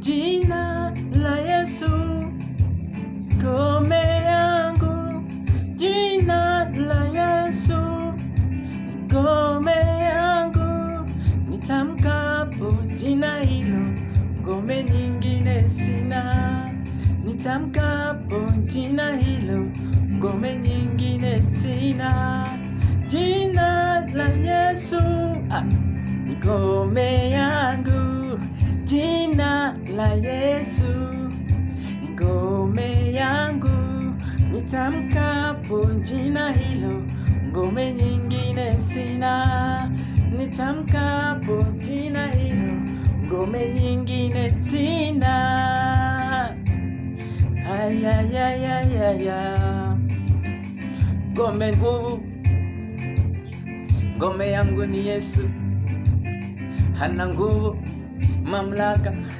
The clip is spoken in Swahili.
jina la Yesu, ngome yangu. Jina la Yesu, ngome yangu. Nitamkapo jina hilo, ngome nyingine sina. Nitamkapo jina hilo, ngome nyingine sina. Jina la Yesu, ngome yangu. Jina la Yesu, ngome yangu. Nitamkapo jina hilo, ngome nyingine sina. Nitamkapo jina hilo, ngome nyingine sina. Ayayayayaya, ngome nguvu. Ngome yangu ni Yesu, hana nguvu, mamlaka